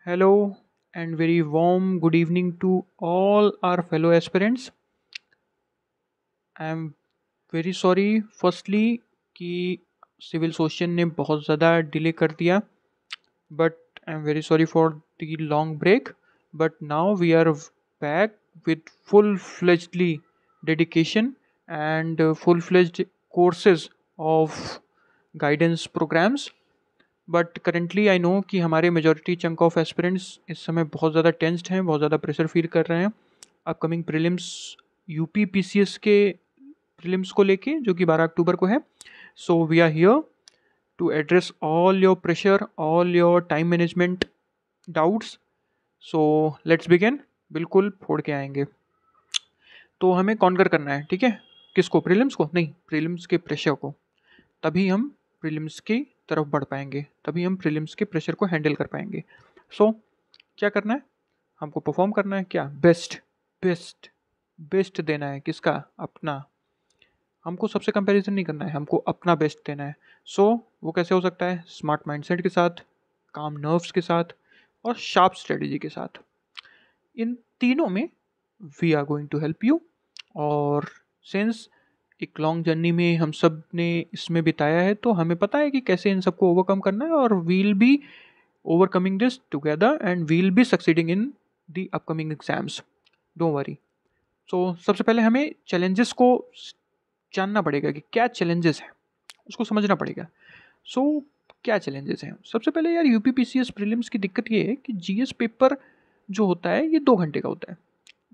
Hello and very warm good evening to all our fellow aspirants. I am very sorry firstly कि civil सोशन ने बहुत ज़्यादा delay कर दिया but I am very sorry for the long break but now we are back with full fledgedly dedication and full fledged courses of guidance programs. But currently I know कि हमारे majority chunk of aspirants इस समय बहुत ज़्यादा tensed हैं, बहुत ज़्यादा pressure feel कर रहे हैं अपकमिंग प्रीलिम्स यूपी पीसीएस के प्रीलिम्स को लेके जो कि 12 अक्टूबर को है. So we are here to address all your pressure, all your time management doubts. So let's begin. बिल्कुल फोड़ के आएंगे. तो हमें कॉन्कर करना है, ठीक है. किसको? प्रीलिम्स को नहीं, प्रीलिम्स के प्रेशर को. तभी हम प्रीलिम्स की तरफ बढ़ पाएंगे, तभी हम प्रीलिम्स के प्रेशर को हैंडल कर पाएंगे. सो क्या करना है? हमको परफॉर्म करना है. क्या? बेस्ट बेस्ट बेस्ट देना है. किसका? अपना. हमको सबसे कंपैरिजन नहीं करना है, हमको अपना बेस्ट देना है. सो वो कैसे हो सकता है? स्मार्ट माइंडसेट के साथ, काम नर्व्स के साथ और शार्प स्ट्रेटजी के साथ. इन तीनों में we are going to help you. और सिंस एक लॉन्ग जर्नी में हम सब ने इसमें बिताया है तो हमें पता है कि कैसे इन सबको ओवरकम करना है. और we'll be overcoming this together and we'll be succeeding in the upcoming exams. Don't worry. So सबसे पहले हमें चैलेंजेस को जानना पड़ेगा कि क्या चैलेंजेस हैं, उसको समझना पड़ेगा. सो क्या चैलेंजेस हैं? सबसे पहले यार यूपी पीसीएस प्रीलिम्स की दिक्कत ये है कि जीएस पेपर जो होता है ये 2 घंटे का होता है.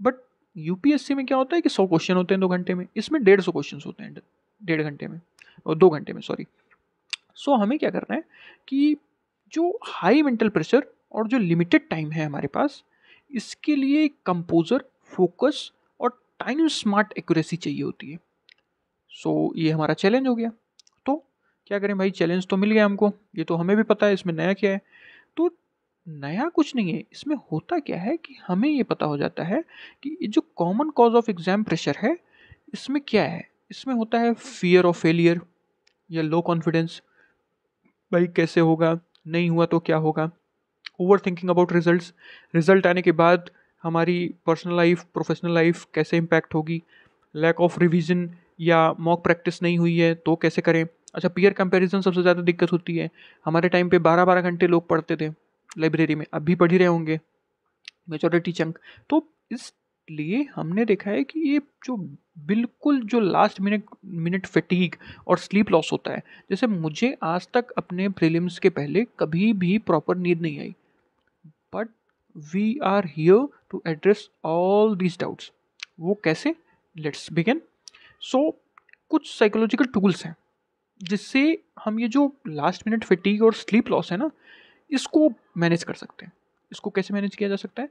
बट यूपीएससी में क्या होता है कि 100 क्वेश्चन होते हैं 2 घंटे में. इसमें 150 क्वेश्चन होते हैं 1.5 घंटे में, और 2 घंटे में, सॉरी. सो हमें क्या करना है कि जो हाई मेंटल प्रेशर और जो लिमिटेड टाइम है हमारे पास, इसके लिए कंपोजर, फोकस और टाइम स्मार्ट एक्यूरेसी चाहिए होती है. सो ये हमारा चैलेंज हो गया. तो क्या करें भाई? चैलेंज तो मिल गया हमको, ये तो हमें भी पता है. इसमें नया क्या है? तो नया कुछ नहीं है. इसमें होता क्या है कि हमें ये पता हो जाता है कि ये जो common cause of exam pressure है, इसमें क्या है? इसमें होता है फियर ऑफ फेलियर या लो कॉन्फिडेंस. भाई कैसे होगा, नहीं हुआ तो क्या होगा. Over thinking about results, result आने के बाद हमारी पर्सनल लाइफ, प्रोफेशनल लाइफ कैसे इम्पैक्ट होगी. लैक ऑफ रिवीजन या मॉक प्रैक्टिस नहीं हुई है तो कैसे करें. अच्छा, पीयर कंपैरिजन सबसे ज़्यादा दिक्कत होती है. हमारे टाइम पे 12-12 घंटे लोग पढ़ते थे लाइब्रेरी में, अब भी पढ़ ही रहे होंगे मेजॉरिटी चंक. तो इसलिए हमने देखा है कि ये जो बिल्कुल जो लास्ट मिनट मिनट फटीग और स्लीप लॉस होता है. जैसे मुझे आज तक अपने प्रीलिम्स के पहले कभी भी प्रॉपर नींद नहीं आई. But we are here to address all these doubts. वो कैसे? Let's begin. सो कुछ साइकोलॉजिकल टूल्स हैं जिससे हम ये जो लास्ट मिनट फटीग और स्लीप लॉस है ना, इसको मैनेज कर सकते हैं. इसको कैसे मैनेज किया जा सकता है?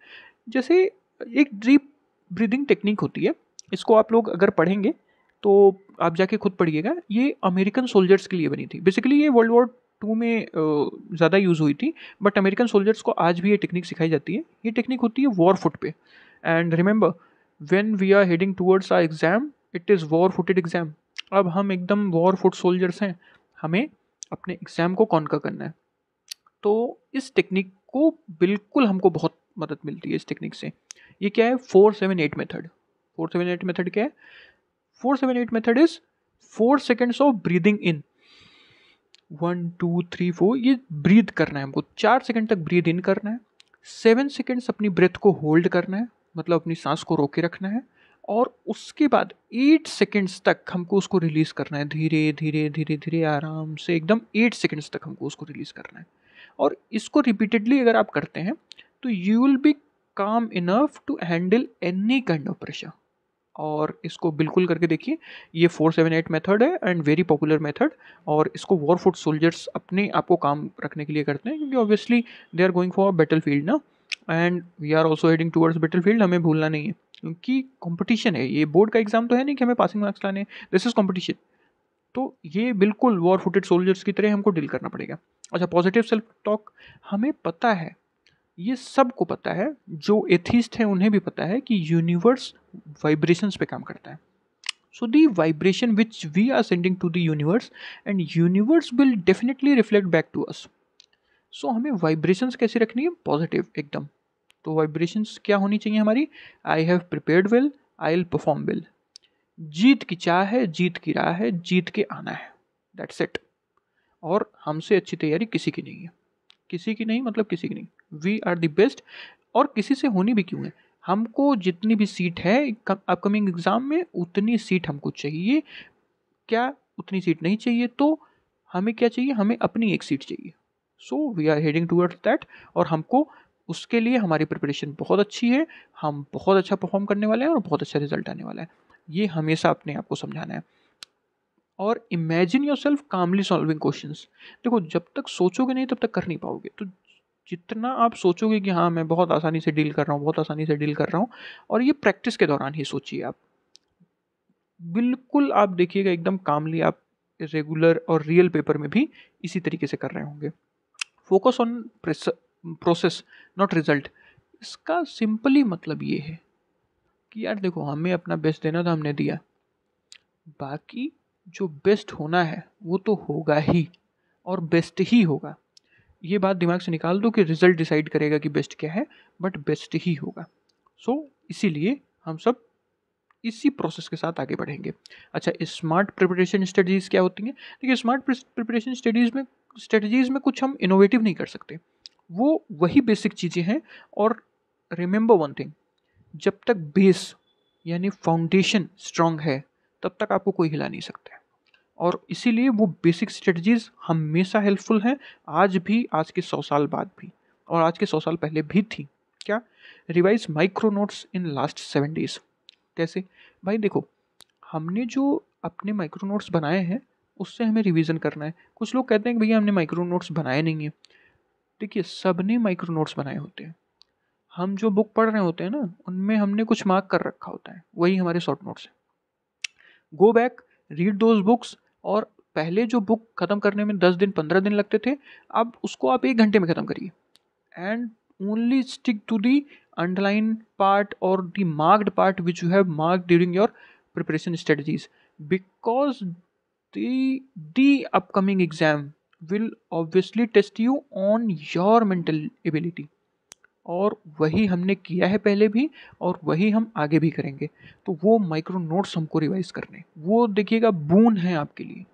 जैसे एक डीप ब्रीदिंग टेक्निक होती है. इसको आप लोग अगर पढ़ेंगे तो आप जाके खुद पढ़िएगा. ये अमेरिकन सोल्जर्स के लिए बनी थी. बेसिकली ये वर्ल्ड वॉर 2 में ज़्यादा यूज़ हुई थी, बट अमेरिकन सोल्जर्स को आज भी ये टेक्निक सिखाई जाती है. ये टेक्निक होती है वॉर फुट पे. And remember, when we are heading towards our exam, it is war footed exam. अब हम एकदम वॉर फुट सोल्जर्स हैं, हमें अपने एग्ज़ाम को कॉन्कर करना है. तो इस टेक्निक को बिल्कुल हमको बहुत मदद मिलती है इस टेक्निक से. ये क्या है? 4-7-8 मेथड. 4-7-8 मेथड क्या है? 4-7-8 method is 4 seconds of breathing in. 1 2 3 4 ये ब्रीद करना है हमको. 4 सेकेंड तक ब्रीद इन करना है. 7 सेकेंड्स अपनी ब्रेथ को होल्ड करना है, मतलब अपनी सांस को रोके रखना है. और उसके बाद 8 सेकेंड्स तक हमको उसको रिलीज करना है. धीरे धीरे धीरे धीरे आराम से एकदम 8 सेकेंड्स तक हमको उसको रिलीज करना है. और इसको रिपीटेडली अगर आप करते हैं तो you will be calm enough to handle any kind of pressure. और इसको बिल्कुल करके देखिए. ये 4-7-8 मेथड है एंड वेरी पॉपुलर मेथड. और इसको वॉर फुट सोल्जर्स अपने आप को काम रखने के लिए करते हैं, क्योंकि obviously they are going for battle field ना. And we are also heading towards battle field. हमें भूलना नहीं है, क्योंकि कंपटीशन है. ये बोर्ड का एग्जाम तो है नहीं कि हमें पासिंग मार्क्स लाने. This is competition. तो ये बिल्कुल वॉर फुटेड सोल्जर्स की तरह हमको डील करना पड़ेगा. अच्छा, पॉजिटिव सेल्फ टॉक. हमें पता है, ये सबको पता है, जो एथिस्ट हैं उन्हें भी पता है कि यूनिवर्स वाइब्रेशंस पे काम करता है. So the vibration which we are sending to the universe, and universe will definitely reflect back to us. So हमें वाइब्रेशंस कैसे रखनी है, पॉजिटिव एकदम। तो वाइब्रेशंस क्या होनी चाहिए हमारी, I have prepared well, I will perform well. जीत की चाह है, जीत की राह है, जीत के आना है, दैट्स इट। और हमसे अच्छी तैयारी किसी की नहीं है, किसी की नहीं मतलब किसी की नहीं, वी आर द बेस्ट। और किसी से होनी भी क्यों है, हमको जितनी भी सीट है अपकमिंग एग्जाम में उतनी सीट हमको चाहिए। क्या उतनी सीट नहीं चाहिए तो हमें क्या चाहिए, हमें अपनी एक सीट चाहिए। So we are heading towards that, और हमको उसके लिए हमारी प्रिपरेशन बहुत अच्छी है, हम बहुत अच्छा परफॉर्म करने वाले हैं और बहुत अच्छा रिजल्ट आने वाला है। ये हमेशा अपने आप को समझाना है। और imagine yourself calmly solving questions. देखो जब तक सोचोगे नहीं तब तक कर नहीं पाओगे। तो जितना आप सोचोगे कि हाँ मैं बहुत आसानी से डील कर रहा हूँ, बहुत आसानी से डील कर रहा हूँ, और ये प्रैक्टिस के दौरान ही सोचिए आप, बिल्कुल आप देखिएगा एकदम कामली आप रेगुलर और रियल पेपर में भी इसी तरीके से कर रहे होंगे। Focus on process not result. इसका सिंपली मतलब ये है कि यार देखो हमें अपना बेस्ट देना था, हमने दिया, बाकी जो बेस्ट होना है वो तो होगा ही, और बेस्ट ही होगा। ये बात दिमाग से निकाल दो कि रिजल्ट डिसाइड करेगा कि बेस्ट क्या है, बट बेस्ट ही होगा। सो इसीलिए हम सब इसी प्रोसेस के साथ आगे बढ़ेंगे। अच्छा, स्मार्ट प्रिपरेशन स्ट्रेटजीज क्या होती हैं? देखिए स्मार्ट प्रिपरेशन स्ट्रेटजीज में कुछ हम इनोवेटिव नहीं कर सकते, वो वही बेसिक चीज़ें हैं। और रिमेंबर वन थिंग, जब तक बेस यानी फाउंडेशन स्ट्रांग है तब तक आपको कोई हिला नहीं सकता है। और इसीलिए वो बेसिक स्ट्रेटजीज हमेशा हेल्पफुल हैं, आज भी, आज के 100 साल बाद भी, और आज के 100 साल पहले भी थी। क्या? Revise micro notes in last 7 days. कैसे? भाई देखो, हमने जो अपने माइक्रो नोट्स बनाए हैं उससे हमें रिवीजन करना है। कुछ लोग कहते हैं कि भैया हमने माइक्रो नोट्स बनाए नहीं है। देखिए सबने माइक्रो नोट्स बनाए होते हैं, हम जो बुक पढ़ रहे होते हैं ना उनमें हमने कुछ मार्क कर रखा होता है, वही हमारे शॉर्ट नोट्स हैं। Go back, read those books. और पहले जो बुक खत्म करने में 10 दिन 15 दिन लगते थे, अब उसको आप 1 घंटे में खत्म करिए। And only stick to the underline part और the marked part which you have marked during your preparation strategies, because the upcoming exam will obviously test you on your mental ability। और वही हमने किया है पहले भी, और वही हम आगे भी करेंगे। तो वो माइक्रो नोट्स हमको रिवाइज करने, वो देखिएगा बून है आपके लिए,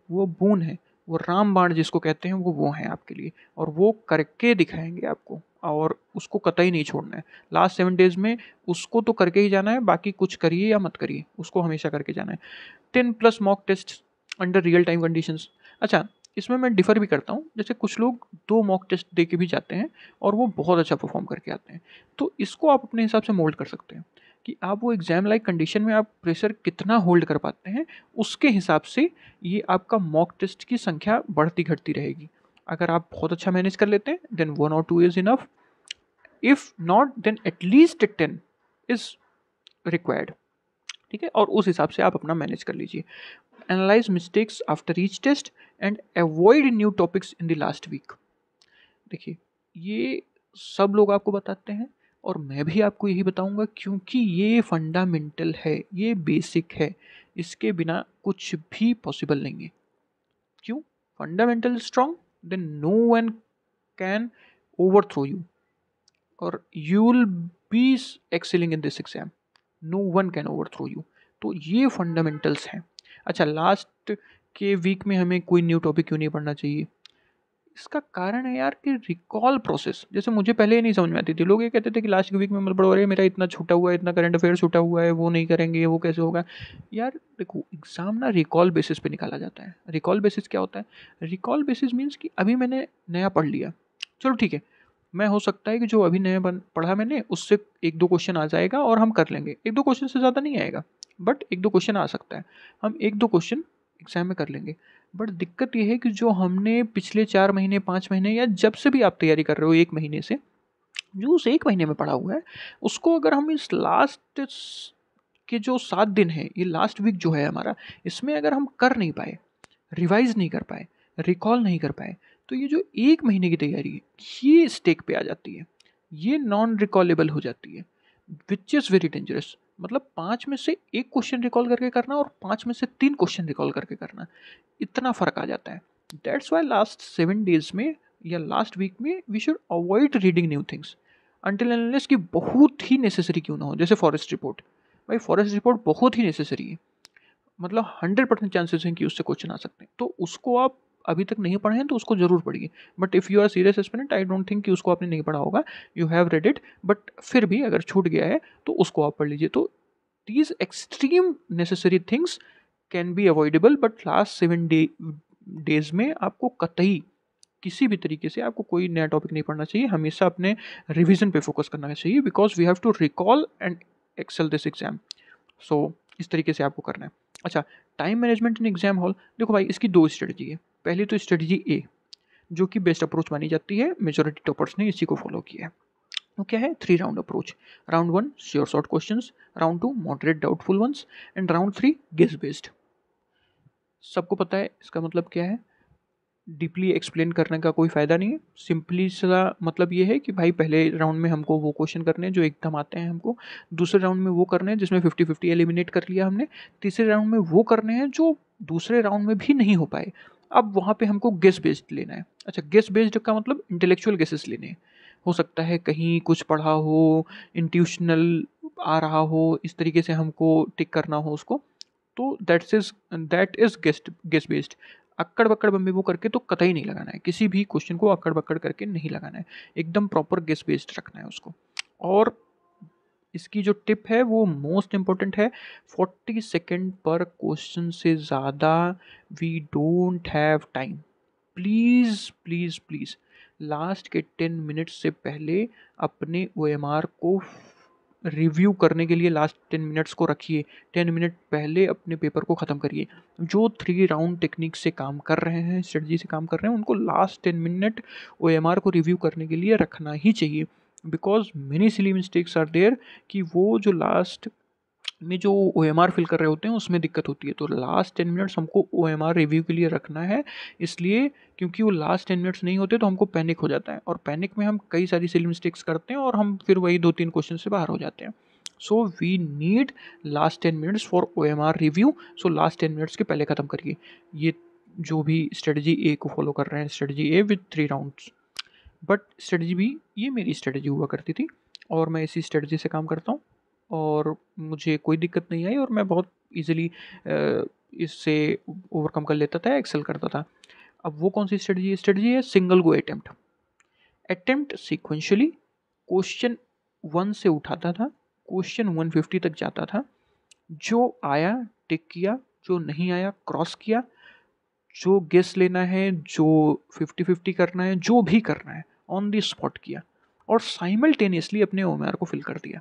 वो बून है, वो रामबाण जिसको कहते हैं वो है आपके लिए, और वो करके दिखाएंगे आपको, और उसको कतई नहीं छोड़ना है। लास्ट 7 डेज में उसको तो करके ही जाना है, बाकी कुछ करिए या मत करिए, उसको हमेशा करके जाना है। 10+ mock test under real time conditions. अच्छा, इसमें मैं डिफ़र भी करता हूँ, जैसे कुछ लोग 2 मॉक टेस्ट दे के भी जाते हैं और वो बहुत अच्छा परफॉर्म करके आते हैं। तो इसको आप अपने हिसाब से मोल्ड कर सकते हैं कि आप वो एग्ज़ाम लाइक कंडीशन में आप प्रेशर कितना होल्ड कर पाते हैं, उसके हिसाब से ये आपका मॉक टेस्ट की संख्या बढ़ती घटती रहेगी। अगर आप बहुत अच्छा मैनेज कर लेते हैं then 1 or 2 is enough, if not then at least 10 is required. ठीक है, और उस हिसाब से आप अपना मैनेज कर लीजिए। Analyse mistakes after each test and avoid new topics in the last week. देखिए ये सब लोग आपको बताते हैं और मैं भी आपको यही बताऊंगा, क्योंकि ये फंडामेंटल है, ये बेसिक है, इसके बिना कुछ भी पॉसिबल नहीं है। क्यों? Fundamental strong, then no one can overthrow you, और you will be excelling in this exam, no one can overthrow you. तो ये फंडामेंटल्स हैं। अच्छा, लास्ट के वीक में हमें कोई न्यू टॉपिक क्यों नहीं पढ़ना चाहिए? इसका कारण है यार कि रिकॉल प्रोसेस, जैसे मुझे पहले ही नहीं समझ में आती थी। लोग ये कहते थे कि लास्ट के वीक में मत पढ़ो, अरे मेरा इतना छूटा हुआ है, इतना करंट अफेयर छूटा हुआ है, वो नहीं करेंगे, वो कैसे होगा। यार देखो, एग्जाम ना रिकॉल बेसिस पे निकाला जाता है। रिकॉल बेसिस क्या होता है? रिकॉल बेसिस मीन्स कि अभी मैंने नया पढ़ लिया, चलो ठीक है, मैं हो सकता है कि जो अभी नया पढ़ा मैंने उससे 1-2 क्वेश्चन आ जाएगा और हम कर लेंगे। 1-2 क्वेश्चन से ज़्यादा नहीं आएगा, बट 1-2 क्वेश्चन आ सकता है, हम 1-2 क्वेश्चन एग्जाम में कर लेंगे। बट दिक्कत ये है कि जो हमने पिछले 4 महीने 5 महीने या जब से भी आप तैयारी कर रहे हो 1 महीने से, जो उस 1 महीने में पढ़ा हुआ है, उसको अगर हम इस लास्ट के जो 7 दिन है, ये लास्ट वीक जो है हमारा, इसमें अगर हम कर नहीं पाए, रिवाइज नहीं कर पाए, रिकॉल नहीं कर पाए, तो ये जो 1 महीने की तैयारी है ये स्टेक पे आ जाती है, ये नॉन रिकॉलेबल हो जाती है, विच इज़ वेरी डेंजरस। मतलब 5 में से 1 क्वेश्चन रिकॉल करके करना और 5 में से 3 क्वेश्चन रिकॉल करके करना, इतना फ़र्क आ जाता है। दैट्स वाई लास्ट 7 डेज में या लास्ट वीक में we should avoid reading new things until unless कि बहुत ही नेसेसरी क्यों ना हो। जैसे फॉरेस्ट रिपोर्ट, भाई फॉरेस्ट रिपोर्ट बहुत ही नेसेसरी है, मतलब 100% चांसेस हैं कि उससे क्वेश्चन आ सकते हैं, तो उसको आप अभी तक नहीं पढ़े हैं तो उसको जरूर पढ़िए। But if you are serious aspirant, I don't think कि उसको आपने नहीं पढ़ा होगा, you have read it, but फिर भी अगर छूट गया है तो उसको आप पढ़ लीजिए। तो these extreme necessary things can be avoidable, but last 7 days में आपको कतई किसी भी तरीके से आपको कोई नया टॉपिक नहीं पढ़ना चाहिए, हमेशा अपने रिवीजन पे फोकस करना चाहिए, because we have to recall and excel this exam. So इस तरीके से आपको करना है। अच्छा, time management in exam hall, देखो भाई इसकी दो स्ट्रेटजी है। पहली तो स्ट्रेटजी ए, जो कि बेस्ट अप्रोच मानी जाती है, मेजोरिटी टॉपर्स ने इसी को फॉलो किया है। वो क्या है? 3 round approach. Round 1 sure short questions, round 2 moderate doubtful ones, and round 3 guess based. सबको पता है इसका मतलब क्या है, डीपली एक्सप्लेन करने का कोई फ़ायदा नहीं है। सिंपली सा मतलब ये है कि भाई पहले राउंड में हमको वो क्वेश्चन करने हैं जो एकदम आते हैं हमको, दूसरे राउंड में वो करने हैं जिसमें 50-50 एलिमिनेट कर लिया हमने, तीसरे राउंड में वो करने हैं जो दूसरे राउंड में भी नहीं हो पाए। अब वहाँ पे हमको गेस बेस्ड लेना है। अच्छा, गेस बेस्ड का मतलब इंटेलेक्चुअल गेसेस लेने हैं। हो सकता है कहीं कुछ पढ़ा हो, इंट्यूशनल आ रहा हो, इस तरीके से हमको टिक करना हो उसको, तो दैट इज गेस बेस्ड। अक्कड़ बक्कड़ बम्बे वो करके तो कतई नहीं लगाना है, किसी भी क्वेश्चन को अक्कड़ बक्कड़ करके नहीं लगाना है, एकदम प्रॉपर गेस बेस्ड रखना है उसको। और इसकी जो टिप है वो मोस्ट इम्पॉर्टेंट है, 40 सेकेंड पर क्वेश्चन से ज़्यादा we don't have time. Please please please last के 10 मिनट्स से पहले अपने OMR को रिव्यू करने के लिए लास्ट 10 मिनट्स को रखिए। 10 मिनट पहले अपने पेपर को ख़त्म करिए। जो 3 राउंड टेक्निक से काम कर रहे हैं, स्ट्रेटजी से काम कर रहे हैं, उनको लास्ट 10 मिनट OMR को रिव्यू करने के लिए रखना ही चाहिए। Because many silly mistakes are there कि वो जो लास्ट में जो OMR फिल कर रहे होते हैं उसमें दिक्कत होती है। तो लास्ट 10 मिनट्स हमको OMR रिव्यू के लिए रखना है, इसलिए क्योंकि वो लास्ट 10 मिनट्स नहीं होते तो हमको पैनिक हो जाता है, और पैनिक में हम कई सारी सिली मिस्टेक्स करते हैं और हम फिर वही 2-3 क्वेश्चन से बाहर हो जाते हैं। So we need last 10 minutes for OMR review. So last 10 minutes के पहले ख़त्म करिए। ये जो भी स्ट्रेटजी ए को फॉलो कर रहे हैं, strategy A with 3 rounds. But strategy B, ये मेरी स्ट्रेटजी हुआ करती थी और मैं इसी स्ट्रेटजी से काम करता हूँ, और मुझे कोई दिक्कत नहीं आई और मैं बहुत इजीली इससे ओवरकम कर लेता था, एक्सेल करता था। अब वो कौन सी स्ट्रेटजी है? Single go attempt. Attempt sequentially question 1 से उठाता था, क्वेश्चन 150 तक जाता था, जो आया टिक किया, जो नहीं आया क्रॉस किया, जो गेस लेना है, जो 50-50 करना है, जो भी करना है ऑन द स्पॉट किया, और साइमल्टेनियसली अपने OMR को फिल कर दिया।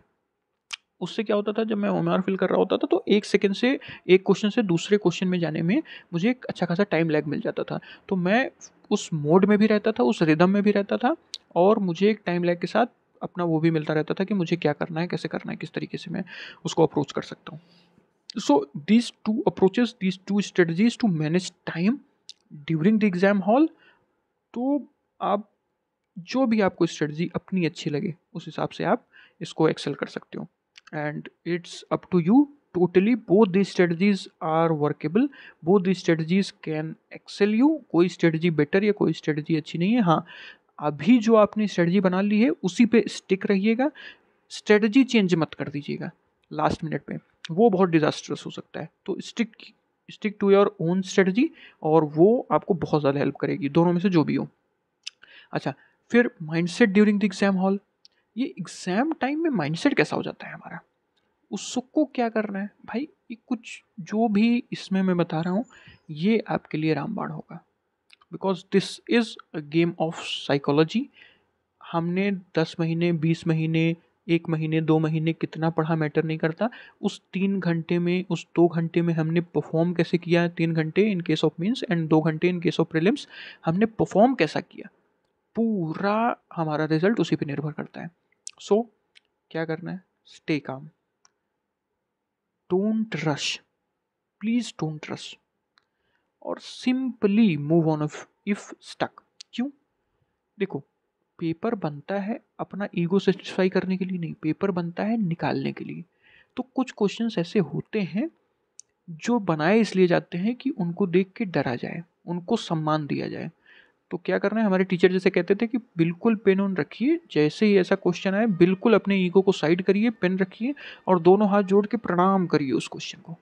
उससे क्या होता था, जब मैं OMR फिल कर रहा होता था तो 1 सेकेंड से एक क्वेश्चन से दूसरे क्वेश्चन में जाने में मुझे एक अच्छा खासा टाइम लैग मिल जाता था। तो मैं उस मोड में भी रहता था, उस रिदम में भी रहता था, और मुझे एक टाइम लैग के साथ अपना वो भी मिलता रहता था कि मुझे क्या करना है, कैसे करना है, किस तरीके से मैं उसको अप्रोच कर सकता हूँ। So these two approaches, these two strategies to manage time during the exam hall. तो आप जो भी आपको स्ट्रेटजी अपनी अच्छी लगे उस हिसाब से आप इसको एक्सेल कर सकते हो, and it's up to you totally. Both the strategies are workable, both the strategies can excel you. कोई स्ट्रेटजी बेटर या कोई स्ट्रेटजी अच्छी नहीं है। हाँ, अभी जो आपने स्ट्रेटजी बना ली है उसी पे स्टिक रहिएगा, स्ट्रेटजी चेंज मत कर दीजिएगा लास्ट मिनट पे, वो बहुत डिजास्टर्स हो सकता है। तो stick to your own strategy, और वो आपको बहुत ज़्यादा हेल्प करेगी, दोनों में से जो भी हो। अच्छा, फिर mindset during the exam hall. ये एग्जाम टाइम में माइंडसेट कैसा हो जाता है हमारा, उसको क्या करना है भाई, ये कुछ जो भी इसमें मैं बता रहा हूँ ये आपके लिए रामबाण होगा, because this is a game of psychology. हमने 10 महीने, 20 महीने, 1 महीने, 2 महीने कितना पढ़ा मैटर नहीं करता। उस 3 घंटे में, उस 2 घंटे में हमने परफॉर्म कैसे किया, 3 घंटे in case of means and 2 घंटे इन केस ऑफ प्रीलिम्स, हमने परफॉर्म कैसा किया, पूरा हमारा रिजल्ट उसी पे निर्भर करता है। सो क्या करना है, stay calm, don't rush, please don't rush, और simply move on if stuck. क्यों? देखो, पेपर बनता है अपना ईगो सेटिस्फाई करने के लिए नहीं, पेपर बनता है निकालने के लिए। तो कुछ क्वेश्चंस ऐसे होते हैं जो बनाए इसलिए जाते हैं कि उनको देख के डरा जाए, उनको सम्मान दिया जाए। तो क्या करना है, हमारे टीचर जैसे कहते थे कि बिल्कुल पेन ऑन रखिए, जैसे ही ऐसा क्वेश्चन आए बिल्कुल अपने ईगो को साइड करिए, पेन रखिए और दोनों हाथ जोड़ के प्रणाम करिए उस क्वेश्चन को।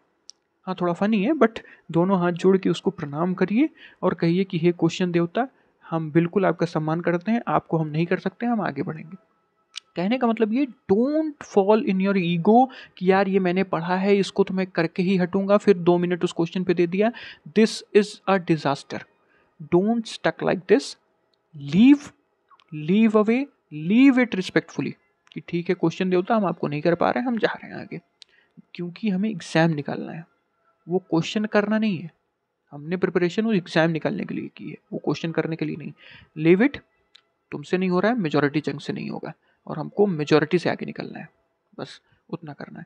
हाँ थोड़ा फनी है बट दोनों हाथ जोड़ के उसको प्रणाम करिए और कहिए कि हे क्वेश्चन देवता, हम बिल्कुल आपका सम्मान करते हैं, आपको हम नहीं कर सकते, हम आगे बढ़ेंगे। कहने का मतलब ये, don't fall in your ego कि यार ये मैंने पढ़ा है, इसको तो मैं करके ही हटूंगा, फिर 2 मिनट उस क्वेश्चन पे दे दिया। This is a disaster. Don't stuck like this. Leave leave away, leave it respectfully कि ठीक है क्वेश्चन देवता, हम आपको नहीं कर पा रहे हैं, हम जा रहे हैं आगे, क्योंकि हमें एग्जाम निकालना है, वो क्वेश्चन करना नहीं है। हमने प्रिपरेशन वो एग्जाम निकालने के लिए की है, वो क्वेश्चन करने के लिए नहीं। लीव इट, तुमसे नहीं हो रहा है, मेजोरिटी चंक से नहीं होगा और हमको मेजोरिटी से आगे निकलना है, बस उतना करना है।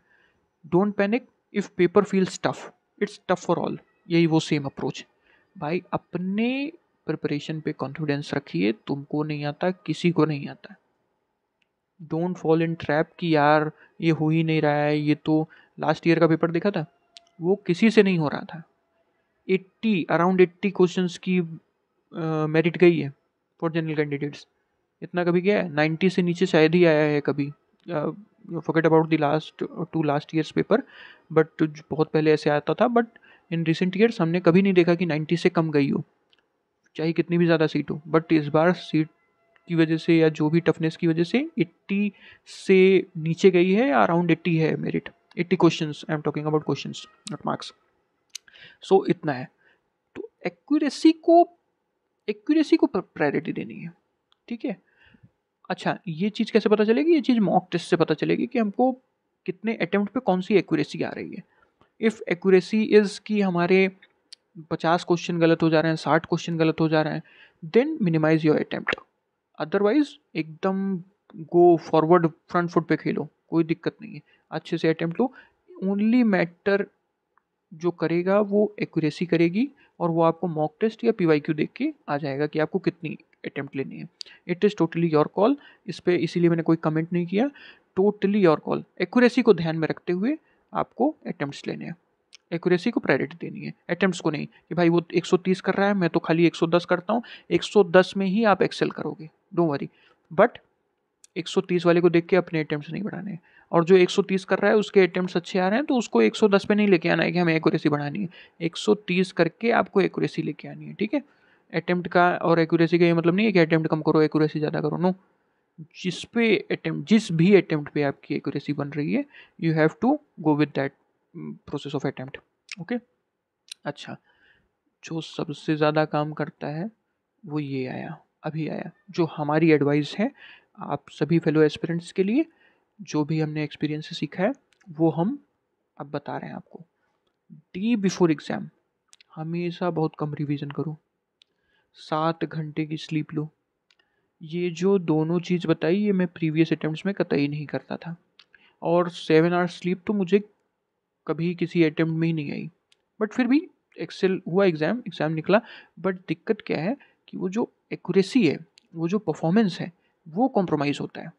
Don't panic if paper feels tough, it's tough for all. यही वो सेम अप्रोच। भाई अपने प्रिपरेशन पे कॉन्फिडेंस रखिए, तुमको नहीं आता, किसी को नहीं आता। डोंट फॉल इन ट्रैप कि यार ये हो ही नहीं रहा है, ये तो लास्ट ईयर का पेपर देखा था, वो किसी से नहीं हो रहा था। 80 क्वेश्चंस की मेरिट गई है फॉर जनरल कैंडिडेट्स। इतना कभी गया है? 90 से नीचे शायद ही आया है कभी। Forget about the last years paper, but बहुत पहले ऐसे आता था, बट इन रिसेंट ईयर्स हमने कभी नहीं देखा कि 90 से कम गई हो, चाहे कितनी भी ज़्यादा सीट हो। बट इस बार सीट की वजह से या जो भी टफनेस की वजह से 80 से नीचे गई है, या अराउंड 80 है merit. 80 questions, I am talking about questions not marks. So इतना है। तो एक्यूरेसी को प्रायोरिटी देनी है, ठीक है। अच्छा, ये चीज़ कैसे पता चलेगी? ये चीज़ मॉक टेस्ट से पता चलेगी कि हमको कितने अटेम्प्ट पे कौन सी एक्यूरेसी आ रही है। इफ़ एक्यूरेसी इज़ कि हमारे 50 क्वेश्चन गलत हो जा रहे हैं, 60 क्वेश्चन गलत हो जा रहे हैं, then minimise your attempt. Otherwise एकदम गो फॉरवर्ड, फ्रंट फुट पे खेलो, कोई दिक्कत नहीं है, अच्छे से अटेम्प्ट लो। ओनली मैटर जो करेगा वो एक्यूरेसी करेगी, और वो आपको मॉक टेस्ट या PYQ देख के आ जाएगा कि आपको कितनी अटेम्प्ट लेनी है। It is totally your call. इस पर इसीलिए मैंने कोई कमेंट नहीं किया। Totally your call. एक्यूरेसी को ध्यान में रखते हुए आपको अटेम्प्ट्स लेने हैं, एक्यूरेसी को प्रायोरिटी देनी है, अटेम्प्ट्स को नहीं कि भाई वो 130 कर रहा है, मैं तो खाली 110 करता हूँ। 110 में ही आप एक्सेल करोगे, डोंट वरी। बट 130 वाले को देख के अपने अटेम्प्ट्स नहीं बढ़ाने हैं। और जो 130 कर रहा है उसके अटेम्प्ट्स अच्छे आ रहे हैं, तो उसको 110 पे नहीं लेके आना है कि हमें एक्यूरेसी बढ़ानी है। 130 करके आपको एक्यूरेसी लेके आनी है, ठीक है। अटेम्प्ट का और एक्यूरेसी का ये मतलब नहीं है कि अटेम्प्ट कम करो एक्यूरेसी ज़्यादा करो, नो। जिस भी अटेम्प्ट पे आपकी एक्यूरेसी बन रही है, you have to go with that process of attempt, okay. अच्छा, जो सबसे ज़्यादा काम करता है वो ये आया, अभी आया, जो हमारी एडवाइस है आप सभी फेलो एस्पिरेंट्स के लिए। जो भी हमने एक्सपीरियंस से सीखा है वो हम अब बता रहे हैं आपको। डे बिफोर एग्ज़ाम हमेशा बहुत कम रिवीजन करो, 7 घंटे की स्लीप लो। ये जो दोनों चीज़ बताई ये मैं प्रीवियस अटेम्प्ट्स में कतई नहीं करता था, और 7 आवर्स स्लीप तो मुझे कभी किसी अटेम्प्ट में ही नहीं आई। बट फिर भी एक्सेल हुआ, एग्ज़ाम निकला। बट दिक्कत क्या है कि वो जो एक्यूरेसी है, वो जो परफॉर्मेंस है, वो कॉम्प्रोमाइज़ होता है।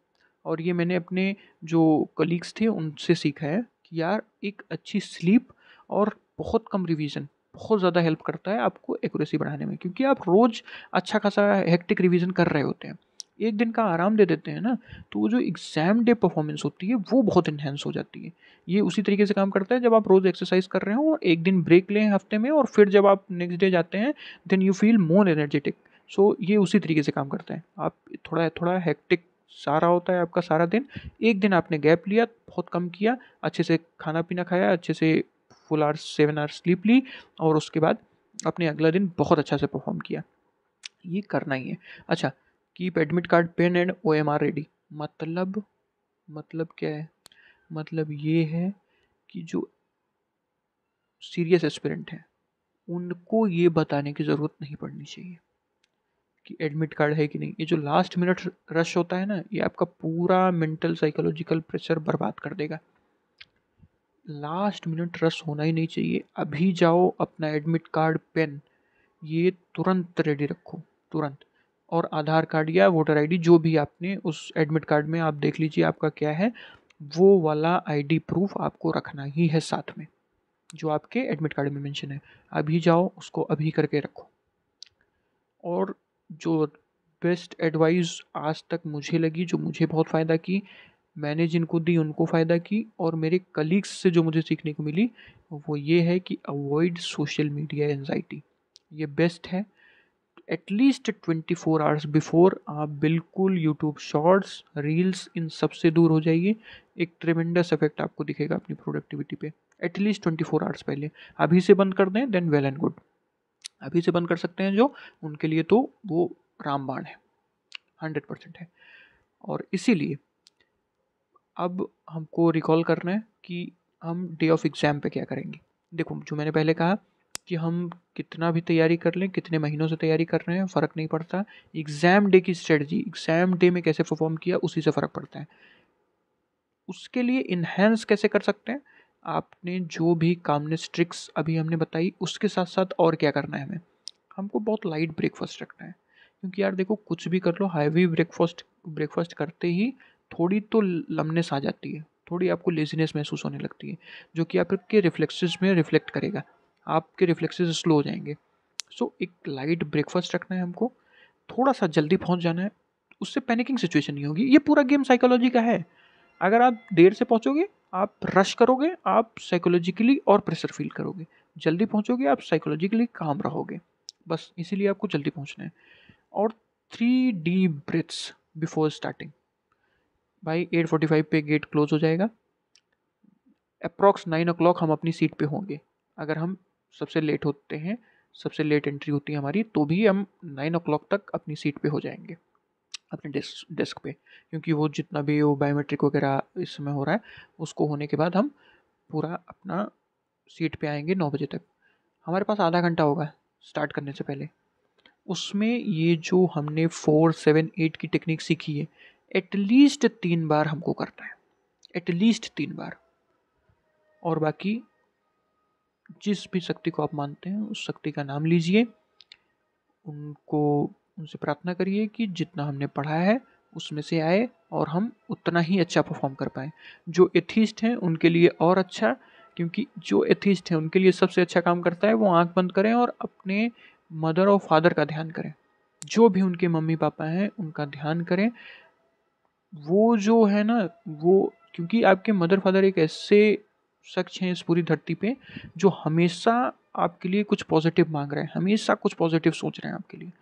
और ये मैंने अपने जो कलीग्स थे उनसे सीखा है कि यार एक अच्छी स्लीप और बहुत कम रिवीजन बहुत ज़्यादा हेल्प करता है आपको एक्यूरेसी बढ़ाने में, क्योंकि आप रोज़ अच्छा खासा हेक्टिक रिवीजन कर रहे होते हैं। एक दिन का आराम दे देते हैं ना, तो वो जो एग्ज़ाम डे परफॉर्मेंस होती है वो बहुत इन्हेंस हो जाती है। ये उसी तरीके से काम करता है जब आप रोज़ एक्सरसाइज कर रहे हो और एक दिन ब्रेक लें हफ्ते में, और फिर जब आप नेक्स्ट डे जाते हैं then you feel more energetic. So ये उसी तरीके से काम करता है। आप थोड़ा थोड़ा हेक्टिक सारा होता है आपका सारा दिन, एक दिन आपने गैप लिया, बहुत कम किया, अच्छे से खाना पीना खाया, अच्छे से फुल आवर्स 7 आवर्स स्लीप ली, और उसके बाद अपने अगला दिन बहुत अच्छा से परफॉर्म किया। ये करना ही है। अच्छा, keep admit card, pen and OMR ready. मतलब क्या है? मतलब ये है कि जो सीरियस एस्पिरेंट हैं उनको ये बताने की ज़रूरत नहीं पड़नी चाहिए कि एडमिट कार्ड है कि नहीं। ये जो लास्ट मिनट रश होता है ना, ये आपका पूरा मेंटल साइकोलॉजिकल प्रेशर बर्बाद कर देगा। लास्ट मिनट रश होना ही नहीं चाहिए। अभी जाओ, अपना एडमिट कार्ड, पेन, ये तुरंत रेडी रखो, तुरंत। और आधार कार्ड या वोटर आईडी, जो भी आपने उस एडमिट कार्ड में आप देख लीजिए आपका क्या है, वो वाला आईडी प्रूफ आपको रखना ही है साथ में, जो आपके एडमिट कार्ड में मेंशन है। अभी जाओ, उसको अभी करके रखो। और जो बेस्ट एडवाइस आज तक मुझे लगी, जो मुझे बहुत फ़ायदा की, मैंने जिनको दी उनको फ़ायदा की, और मेरे कलीग्स से जो मुझे सीखने को मिली वो ये है कि अवॉइड सोशल मीडिया एंजाइटी। ये बेस्ट है। एटलीस्ट 24 आवर्स बिफोर आप बिल्कुल यूट्यूब शॉर्ट्स, रील्स, इन सब से दूर हो जाइए। एक ट्रेमेंडस इफेक्ट आपको दिखेगा अपनी प्रोडक्टिविटी पे। एटलीस्ट 24 आवर्स पहले अभी से बंद कर दें देन वेल एंड गुड। अभी से बंद कर सकते हैं जो, उनके लिए तो वो रामबाण है, 100% है। और इसीलिए अब हमको रिकॉल करना है कि हम डे ऑफ एग्ज़ाम पे क्या करेंगे। देखो, जो मैंने पहले कहा कि हम कितना भी तैयारी कर लें, कितने महीनों से तैयारी कर रहे हैं, फ़र्क नहीं पड़ता। एग्ज़ाम डे की स्ट्रेटजी, एग्ज़ाम डे में कैसे परफॉर्म किया, उसी से फ़र्क पड़ता है। उसके लिए इन्हेंस कैसे कर सकते हैं, आपने जो भी कामनेस ट्रिक्स अभी हमने बताई उसके साथ साथ और क्या करना है हमें, हमको बहुत लाइट ब्रेकफास्ट रखना है। क्योंकि यार देखो, कुछ भी कर लो, हैवी ब्रेकफास्ट ब्रेकफास्ट करते ही थोड़ी तो लमनेस आ जाती है, थोड़ी आपको लेजीनेस महसूस होने लगती है, जो कि आपके रिफ्लेक्सेस में रिफ्लेक्ट करेगा, आपके रिफ्लेक्सेस स्लो हो जाएंगे। सो एक लाइट ब्रेकफास्ट रखना है हमको, थोड़ा सा जल्दी पहुंच जाना है, उससे पैनिकिंग सिचुएशन नहीं होगी। ये पूरा गेम साइकोलॉजी का है। अगर आप देर से पहुंचोगे, आप रश करोगे, आप साइकोलॉजिकली और प्रेशर फील करोगे। जल्दी पहुंचोगे, आप साइकोलॉजिकली काम रहोगे। बस इसीलिए आपको जल्दी पहुंचना है। और 3 डीप ब्रेथ्स बिफोर स्टार्टिंग। भाई 8:45 पे गेट क्लोज हो जाएगा, अप्रॉक्स 9 o'clock हम अपनी सीट पे होंगे। अगर हम सबसे लेट होते हैं, सबसे लेट एंट्री होती है हमारी, तो भी हम 9 o'clock तक अपनी सीट पे हो जाएंगे, अपने डेस्क पे। क्योंकि वो जितना भी वो बायोमेट्रिक वगैरह इस समय हो रहा है, उसको होने के बाद हम पूरा अपना सीट पे आएंगे 9 बजे तक। हमारे पास आधा घंटा होगा स्टार्ट करने से पहले। उसमें ये जो हमने 4, 7, 8 की टेक्निक सीखी है, एटलीस्ट 3 बार हमको करना है, एटलीस्ट 3 बार। और बाकी जिस भी शक्ति को आप मानते हैं उस शक्ति का नाम लीजिए, उनको उनसे प्रार्थना करिए कि जितना हमने पढ़ा है उसमें से आए और हम उतना ही अच्छा परफॉर्म कर पाएँ। जो एथिस्ट हैं उनके लिए और अच्छा, क्योंकि जो एथिस्ट हैं उनके लिए सबसे अच्छा काम करता है वो आँख बंद करें और अपने मदर और फादर का ध्यान करें। जो भी उनके मम्मी पापा हैं उनका ध्यान करें। वो जो है ना, वो, क्योंकि आपके मदर फादर एक ऐसे शख्स हैं इस पूरी धरती पे जो हमेशा आपके लिए कुछ पॉजिटिव मांग रहे हैं, हमेशा कुछ पॉजिटिव सोच रहे हैं आपके लिए।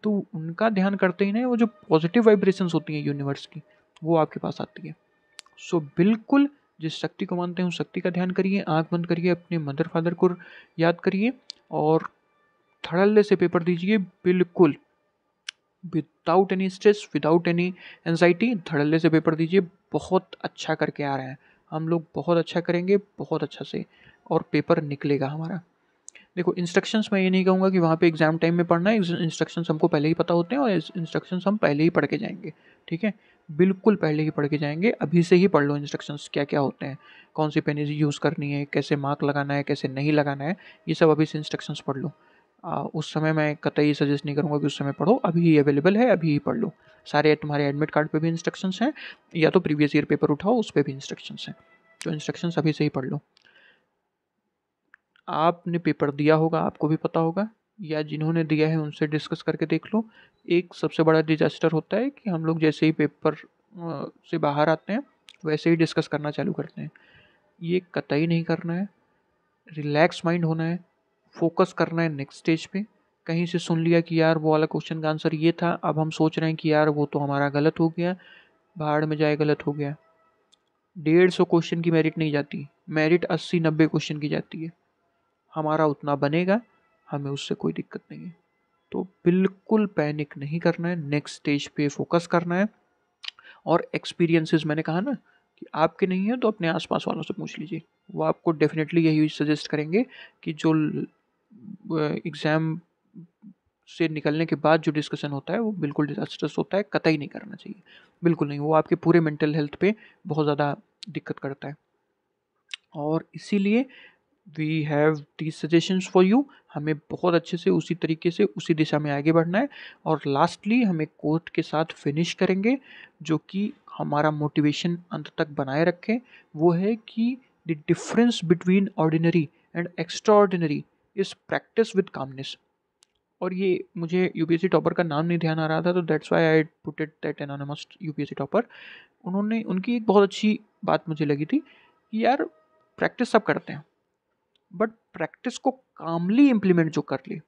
तो उनका ध्यान करते ही ना, वो जो पॉजिटिव वाइब्रेशंस होती हैं यूनिवर्स की, वो आपके पास आती है। सो बिल्कुल जिस शक्ति को मानते हैं उस शक्ति का ध्यान करिए, आंख बंद करिए, अपने मदर फादर को याद करिए और धड़ल्ले से पेपर दीजिए, बिल्कुल without any stress, without any anxiety. धड़ल्ले से पेपर दीजिए, बहुत अच्छा करके आ रहे हैं हम लोग, बहुत अच्छा करेंगे, बहुत अच्छा से, और पेपर निकलेगा हमारा। देखो, इंस्ट्रक्शंस मैं ये नहीं कहूँगा कि वहाँ पे एग्जाम टाइम में पढ़ना है, इंस्ट्रक्शंस हमको पहले ही पता होते हैं और इंस्ट्रक्शंस हम पहले ही पढ़ के जाएंगे। ठीक है, बिल्कुल पहले ही पढ़ के जाएंगे। अभी से ही पढ़ लो इंस्ट्रक्शंस क्या क्या होते हैं, कौन सी पेन यूज़ करनी है, कैसे मार्क लगाना है, कैसे नहीं लगाना है, ये सब अभी से इंस्ट्रक्शंस पढ़ लो। उस समय मैं कतई सजेस्ट नहीं करूँगा कि उस समय पढ़ो, अभी ही अवेलेबल है, अभी ही पढ़ लो। सारे तुम्हारे एडमिट कार्ड पे भी इंस्ट्रक्शंस हैं, या तो प्रीवियस ईयर पेपर उठाओ उस पर भी इंस्ट्रक्शंस हैं, तो इंस्ट्रक्शंस अभी से ही पढ़ लो। आपने पेपर दिया होगा, आपको भी पता होगा, या जिन्होंने दिया है उनसे डिस्कस करके देख लो। एक सबसे बड़ा डिजास्टर होता है कि हम लोग जैसे ही पेपर से बाहर आते हैं वैसे ही डिस्कस करना चालू करते हैं। ये कतई नहीं करना है, रिलैक्स माइंड होना है, फोकस करना है नेक्स्ट स्टेज पे। कहीं से सुन लिया कि यार वो वाला क्वेश्चन का आंसर ये था, अब हम सोच रहे हैं कि यार वो तो हमारा गलत हो गया, भाड़ में जाए गलत हो गया। 150 क्वेश्चन की मेरिट नहीं जाती, मेरिट 80-90 क्वेश्चन की जाती है। हमारा उतना बनेगा, हमें उससे कोई दिक्कत नहीं है। तो बिल्कुल पैनिक नहीं करना है, नेक्स्ट स्टेज पे फोकस करना है। और एक्सपीरियंसेस मैंने कहा ना कि आपके नहीं है तो अपने आसपास वालों से पूछ लीजिए, वो आपको डेफिनेटली यही सजेस्ट करेंगे कि जो एग्ज़ाम से निकलने के बाद जो डिस्कशन होता है वो बिल्कुल डिजास्टर्स होता है, कतई नहीं करना चाहिए, बिल्कुल नहीं। वो आपके पूरे मेंटल हेल्थ पे बहुत ज़्यादा दिक्कत करता है। और इसीलिए we have these suggestions for you. हमें बहुत अच्छे से उसी तरीके से उसी दिशा में आगे बढ़ना है। और लास्टली हम एक कोट के साथ फिनिश करेंगे जो कि हमारा मोटिवेशन अंत तक बनाए रखे। वो है कि the difference between ordinary and extra ordinary is practice with calmness. और ये मुझे यूपीएससी टॉपर का नाम नहीं ध्यान आ रहा था, तो that's why I put it that anonymous UPSC topper. उन्होंने उनकी एक बहुत अच्छी बात मुझे लगी थी कि यार प्रैक्टिस सब करते हैं, बट प्रैक्टिस को कामली इम्प्लीमेंट जो कर ले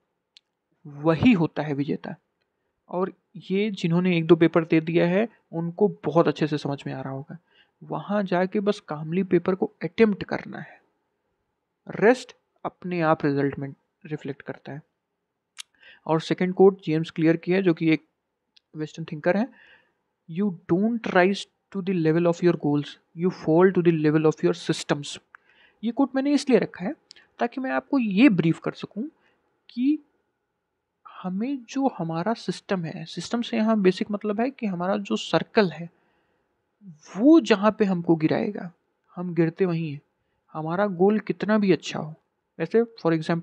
वही होता है विजेता। और ये जिन्होंने एक दो पेपर दे दिया है उनको बहुत अच्छे से समझ में आ रहा होगा। वहाँ जाके बस कामली पेपर को अटेम्प्ट करना है, रेस्ट अपने आप रिजल्ट में रिफ्लेक्ट करता है। और सेकंड कोट जेम्स क्लियर की है, जो कि एक वेस्टर्न थिंकर है, you don't rise to the level of your goals, you fall to the level of your systems. ये कोट मैंने इसलिए रखा है ताकि मैं आपको ये ब्रीफ कर सकूं कि हमें जो हमारा सिस्टम है, सिस्टम से यहाँ बेसिक मतलब है कि हमारा जो सर्कल है वो जहाँ पे हमको गिराएगा हम गिरते वहीं हैं, हमारा गोल कितना भी अच्छा हो। वैसे फॉर एग्जाम्पल